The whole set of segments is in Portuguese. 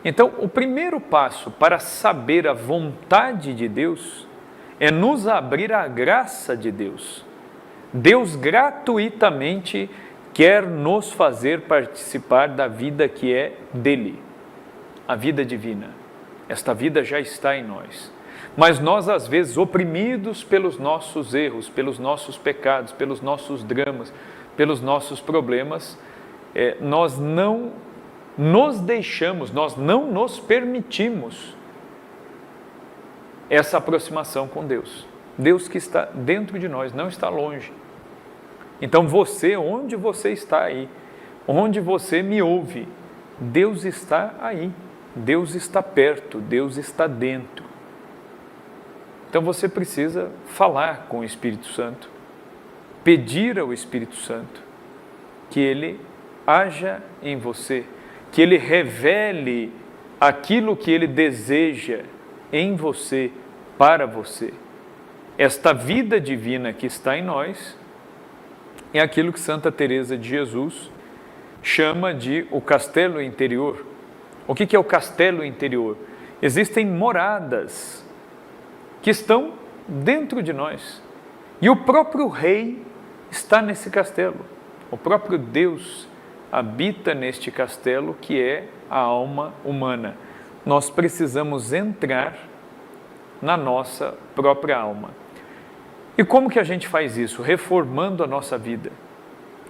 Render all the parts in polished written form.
Então, o primeiro passo para saber a vontade de Deus é nos abrir à graça de Deus. Deus gratuitamente quer nos fazer participar da vida que é dele, a vida divina. Esta vida já está em nós. Mas nós, às vezes, oprimidos pelos nossos erros, pelos nossos pecados, pelos nossos dramas, pelos nossos problemas, nós não nos deixamos, nós não nos permitimos essa aproximação com Deus. Deus que está dentro de nós, não está longe. Então você, onde você está aí, onde você me ouve, Deus está aí, Deus está perto, Deus está dentro. Então você precisa falar com o Espírito Santo, pedir ao Espírito Santo que Ele haja em você, que Ele revele aquilo que Ele deseja em você, para você. Esta vida divina que está em nós é aquilo que Santa Teresa de Jesus chama de o castelo interior. O que é o castelo interior? Existem moradas que estão dentro de nós. E o próprio Rei está nesse castelo. O próprio Deus habita neste castelo que é a alma humana. Nós precisamos entrar na nossa própria alma. E como que a gente faz isso? Reformando a nossa vida.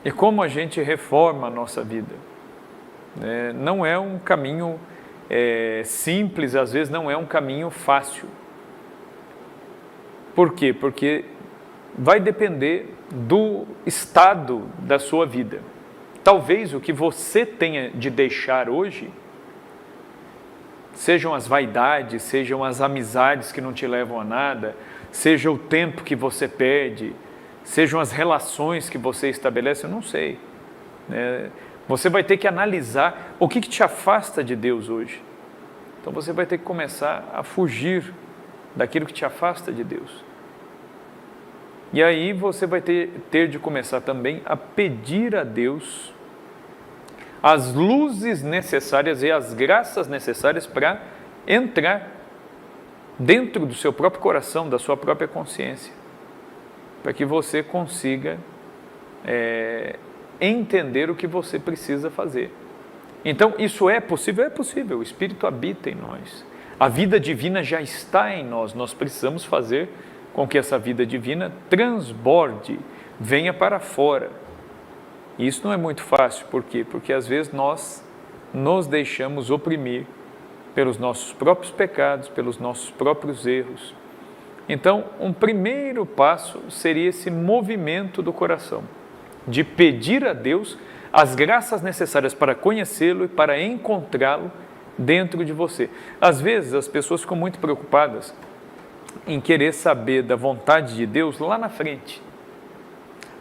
E como a gente reforma a nossa vida? Não é um caminho simples, às vezes não é um caminho fácil. Por quê? Porque vai depender do estado da sua vida. Talvez o que você tenha de deixar hoje sejam as vaidades, sejam as amizades que não te levam a nada, seja o tempo que você perde, sejam as relações que você estabelece, eu não sei. Você vai ter que analisar o que te afasta de Deus hoje. Então você vai ter que começar a fugir daquilo que te afasta de Deus. E aí você vai ter de começar também a pedir a Deus as luzes necessárias e as graças necessárias para entrar dentro do seu próprio coração, da sua própria consciência, para que você consiga entender o que você precisa fazer. Então, isso é possível? É possível, o Espírito habita em nós. A vida divina já está em nós, nós precisamos fazer com que essa vida divina transborde, venha para fora. E isso não é muito fácil, por quê? Porque às vezes nós nos deixamos oprimir pelos nossos próprios pecados, pelos nossos próprios erros. Então, um primeiro passo seria esse movimento do coração, de pedir a Deus as graças necessárias para conhecê-lo e para encontrá-lo dentro de você. Às vezes as pessoas ficam muito preocupadas em querer saber da vontade de Deus lá na frente.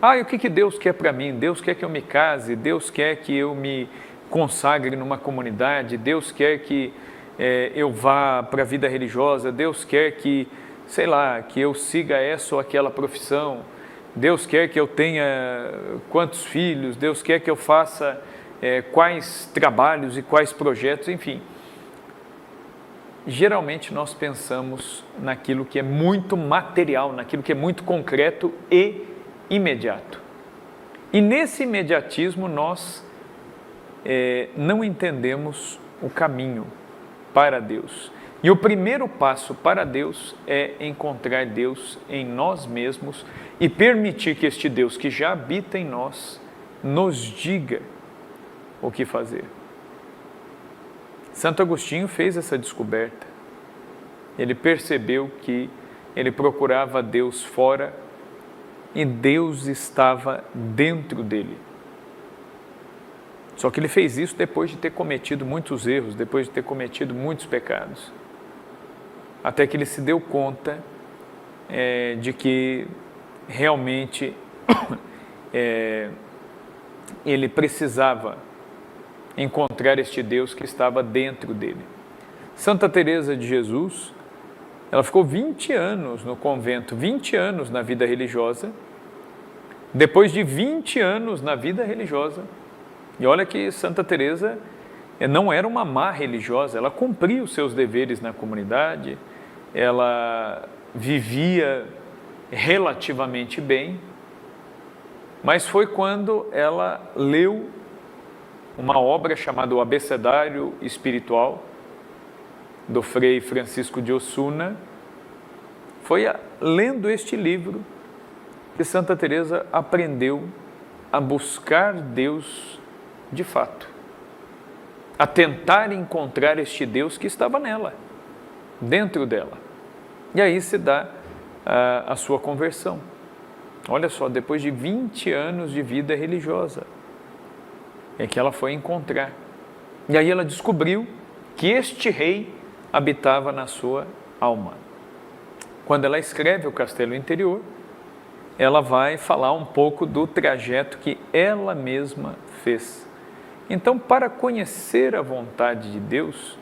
E o que Deus quer para mim? Deus quer que eu me case, Deus quer que eu me consagre numa comunidade, Deus quer que eu vá para a vida religiosa, Deus quer que, que eu siga essa ou aquela profissão, Deus quer que eu tenha quantos filhos, Deus quer que eu faça quais trabalhos e quais projetos, enfim. Geralmente nós pensamos naquilo que é muito material, naquilo que é muito concreto e imediato. E nesse imediatismo nós não entendemos o caminho para Deus. E o primeiro passo para Deus é encontrar Deus em nós mesmos e permitir que este Deus que já habita em nós nos diga o que fazer. Santo Agostinho fez essa descoberta. Ele percebeu que ele procurava Deus fora e Deus estava dentro dele. Só que ele fez isso depois de ter cometido muitos erros, depois de ter cometido muitos pecados. Até que ele se deu conta de que realmente ele precisava encontrar este Deus que estava dentro dele. Santa Teresa de Jesus, ela ficou 20 anos no convento, 20 anos na vida religiosa. Depois de 20 anos na vida religiosa, e olha que Santa Teresa não era uma má religiosa, ela cumpria os seus deveres na comunidade, ela vivia relativamente bem, mas foi quando ela leu uma obra chamada O Abecedário Espiritual, do Frei Francisco de Osuna. Foi lendo este livro que Santa Teresa aprendeu a buscar Deus de fato, a tentar encontrar este Deus que estava nela, dentro dela. E aí se dá a sua conversão. Olha só, depois de 20 anos de vida religiosa, é que ela foi encontrar. E aí ela descobriu que este rei habitava na sua alma. Quando ela escreve O Castelo Interior, ela vai falar um pouco do trajeto que ela mesma fez. Então, para conhecer a vontade de Deus,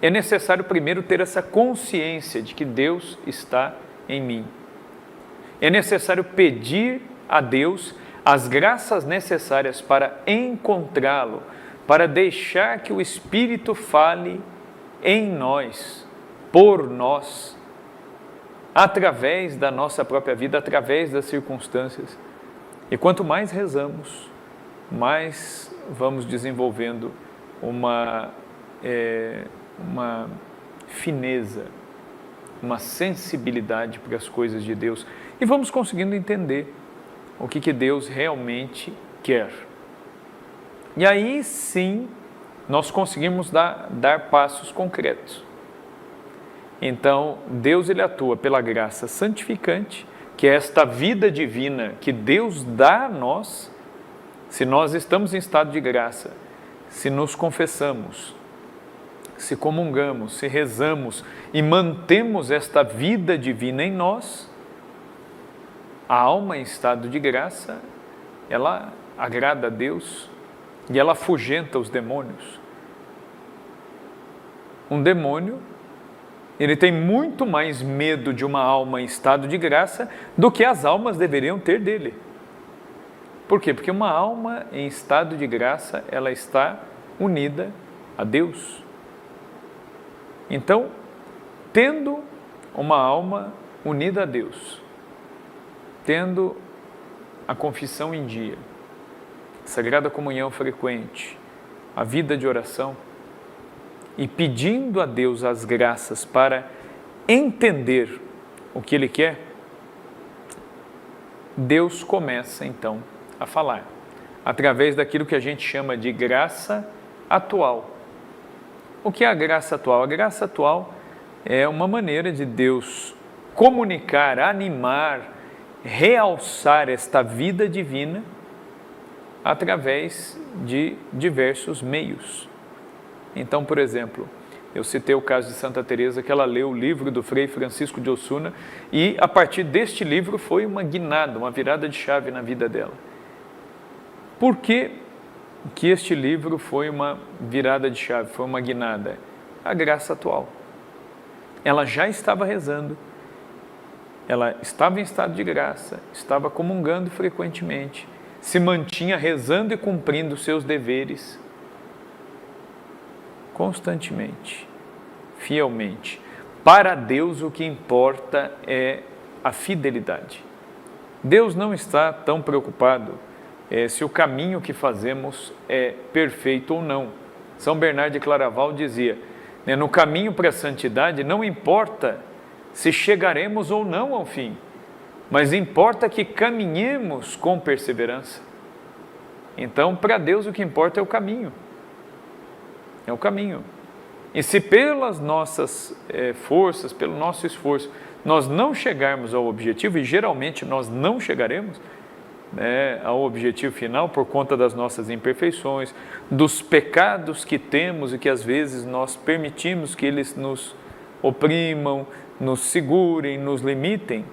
é necessário primeiro ter essa consciência de que Deus está em mim. É necessário pedir a Deus as graças necessárias para encontrá-lo, para deixar que o Espírito fale em nós, por nós, através da nossa própria vida, através das circunstâncias. E quanto mais rezamos, mais vamos desenvolvendo uma fineza, uma sensibilidade para as coisas de Deus e vamos conseguindo entender o que Deus realmente quer. E aí sim nós conseguimos dar passos concretos. Então Deus ele atua pela graça santificante, que é esta vida divina que Deus dá a nós. Se nós estamos em estado de graça, se nos confessamos, se comungamos, se rezamos e mantemos esta vida divina em nós, a alma em estado de graça, ela agrada a Deus e ela afugenta os demônios. Um demônio, ele tem muito mais medo de uma alma em estado de graça do que as almas deveriam ter dele. Por quê? Porque uma alma em estado de graça, ela está unida a Deus. Então, tendo uma alma unida a Deus, tendo a confissão em dia, sagrada comunhão frequente, a vida de oração, e pedindo a Deus as graças para entender o que Ele quer, Deus começa então a falar, através daquilo que a gente chama de graça atual. O que é a graça atual? A graça atual é uma maneira de Deus comunicar, animar, realçar esta vida divina através de diversos meios. Então, por exemplo, eu citei o caso de Santa Teresa, que ela leu o livro do Frei Francisco de Osuna e a partir deste livro foi uma guinada, uma virada de chave na vida dela. Por que este livro foi uma virada de chave, foi uma guinada? A graça atual. Ela já estava rezando, ela estava em estado de graça, estava comungando frequentemente, se mantinha rezando e cumprindo seus deveres constantemente, fielmente. Para Deus o que importa é a fidelidade. Deus não está tão preocupado se o caminho que fazemos é perfeito ou não. São Bernardo de Claraval dizia, no caminho para a santidade não importa se chegaremos ou não ao fim, mas importa que caminhemos com perseverança. Então, para Deus o que importa é o caminho. É o caminho. E se pelas nossas forças, pelo nosso esforço, nós não chegarmos ao objetivo, e geralmente nós não chegaremos ao objetivo final por conta das nossas imperfeições, dos pecados que temos e que às vezes nós permitimos que eles nos oprimam, nos segurem, nos limitem,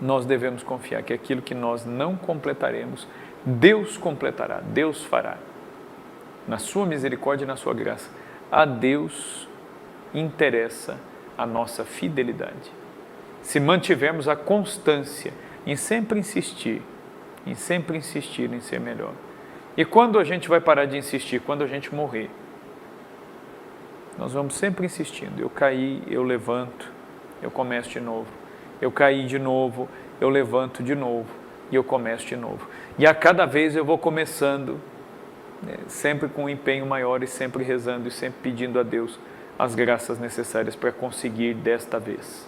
nós devemos confiar que aquilo que nós não completaremos, Deus completará, Deus fará. Na sua misericórdia e na sua graça, a Deus interessa a nossa fidelidade. Se mantivermos a constância em sempre insistir em ser melhor. E quando a gente vai parar de insistir? Quando a gente morrer. Nós vamos sempre insistindo. Eu caí, eu levanto, eu começo de novo. Eu caí de novo, eu levanto de novo e eu começo de novo. E a cada vez eu vou começando, sempre com um empenho maior e sempre rezando e sempre pedindo a Deus as graças necessárias para conseguir desta vez.